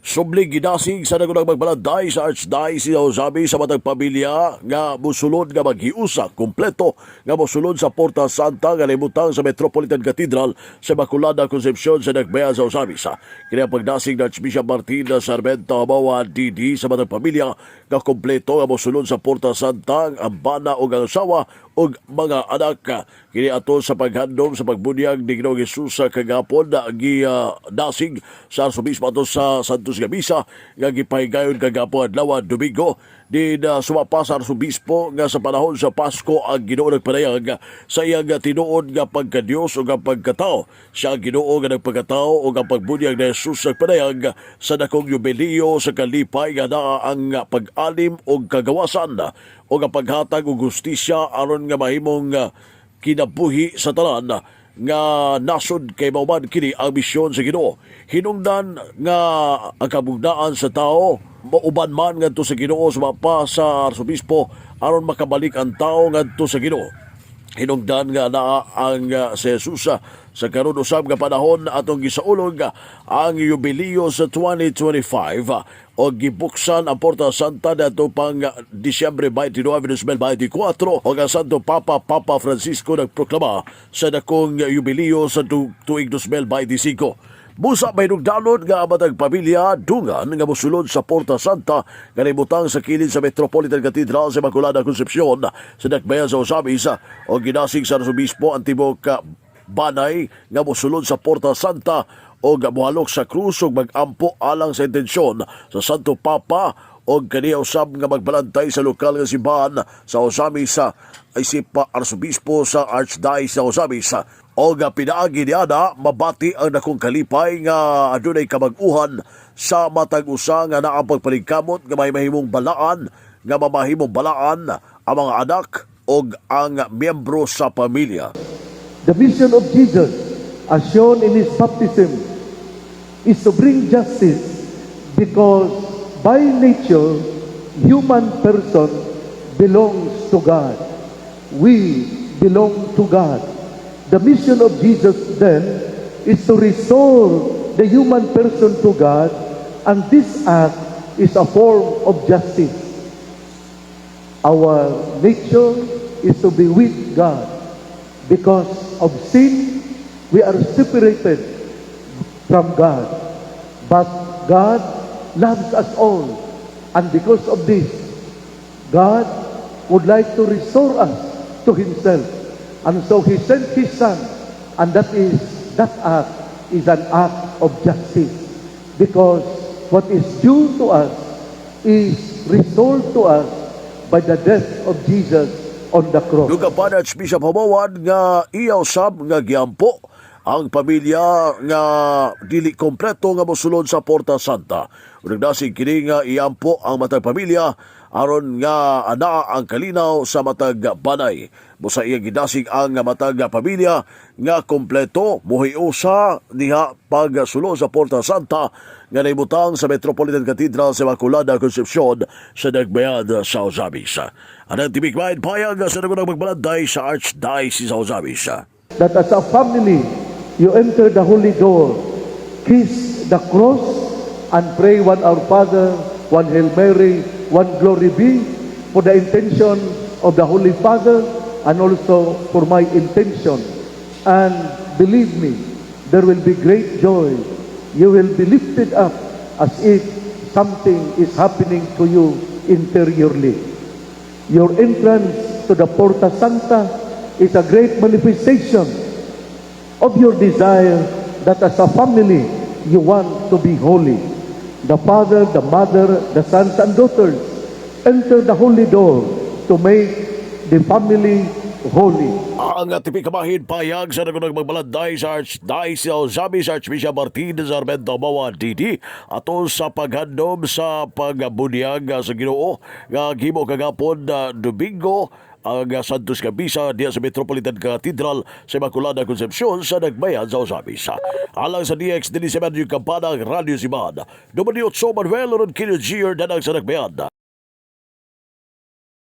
Subling Gidasig sa nagunang magbalanday sa Archdiocese of Ozamis sa Matag Pamilya nga Mosulod nga Maghiusa kompleto nga mosulod sa Purta Santa nga limutang sa Metropolitan Cathedral sa Immaculada Concepcion sa Nagbayan sa Ozamis. Kini ang pagdasig ng Archbishop Martin Sarmento Mawa DD sa Matag Pamilya nga kompleto nga mosulod sa Purta Santa ang bana o ang asawa o mga anak. Kini ato sa paghandom sa pagbunyag ni Ginoong Jesus sa kagapon na Gidasig sa Arsobispo ato sa Santos Gamisa nga gipahigayon kagapon adlaw Domingo din sumapa sa Arsobispo nga sa panahon sa Pasko ang Ginoo nagpanayag sa iyang tinuod nga pagkadiyos o nga pagkatao. Siya ang Ginoo nga nagpagkatao o nga pagbunyag ni Jesus nagpanayag sa dakong yubileo sa kalipay nga naa ang pag-alim o kagawasan o nga paghatag og justisya aron nga mahimong kinabuhi sa tanan nga nasod kay mauman kini ang misyon sa Ginoo. Hinungdan nga ang kabugdaan sa tao mauban man ngadto sa Ginoo sumapa sa Arsobispo aron makabalik ang tao ngadto sa Ginoo. Hinungdan nga naa ang si Jesus sa karon usab nga panahon atong gisaulog ang yubileo sa 2025 o gibuksan ang Porta Santa dato pang Disyembre 29, 2024 o ang Santo Papa Francisco nagproklama sa dakong yubileo sa tuig 2025. Busa may nugdanon nga Matag Pamilya dungan nga mosulod sa Porta Santa nga nahimutang sa kilid sa Metropolitan Cathedral sa Immaculada Concepcion sa Nagbayan sa Ozamis o ginasig sa Arsobispo ang tibok banay nga mosulod sa Porta Santa o muhalok sa krus ug magampo alang sa intensyon sa Santo Papa o kaniya usab nga magbalantay sa lokal nga simbahan sa Ozamis isip Arsobispo sa Archdiocese sa Ozamis o nga pinaagi niana mabati ang dakong kalipay nga adunay kamag-uhan sa matag usa nga naa pagpalingkamot nga may mahimong balaan nga mamahimong balaan ang mga anak o ang miyembro sa pamilya. The mission of Jesus, as shown in his baptism, is to bring justice because by nature, human person belongs to God. We belong to God. The mission of Jesus then is to restore the human person to God, and this act is a form of justice. Our nature is to be with God. Because of sin, we are separated from God. But God loves us all. And because of this, God would like to restore us to Himself. And so He sent His Son. And that act is an act of justice. Because what is due to us is restored to us by the death of Jesus on the cross. Duga pa na Archbishop Humawad nga iyaw sab nga giampo ang pamilya nga dili kompleto nga mosulod sa Porta Santa. Nagdasig kini nga iampo ang matag pamilya aron nga anaa ang kalinaw sa matag banay. Busa iya gidasig ang matag pamilya nga kompleto Maghiusa diha pagsulod sa Porta Santa nga nahimutang sa Metropolitan Cathedral sa Immaculada Concepcion sa Nagbayan sa Ozamis. Anang tibig main payag sa nagunang magbalanday sa Archdiocese sa Ozamis. That as a family, you enter the holy door, kiss the cross, and pray one Our Father, one Hail Mary, one Glory Be, for the intention of the Holy Father, and also for my intention. And believe me, there will be great joy. You will be lifted up as if something is happening to you interiorly. Your entrance to the Porta Santa is a great manifestation of your desire that as a family you want to be holy. The father, the mother, the sons and daughters enter the holy door to make the family holy. Ang tipik kamahin payag sa nagunang magbalanday sa Archdiocese of Ozamis Archbishop Martin Sarmento Mawa DD ato sa paghandom sa pagbunyag sa Ginoo nga gihimo kagapon Domingo ang Santos Gamisa diya sa Metropolitan Cathedral sa Immaculada Concepcion sa Nagbayan sa Ozamis. Alang sa DX, diniseman yung kampana ng Radio Siman. Dumani 8 Manuel Ron Kilio Gier danang sa Nagbayan.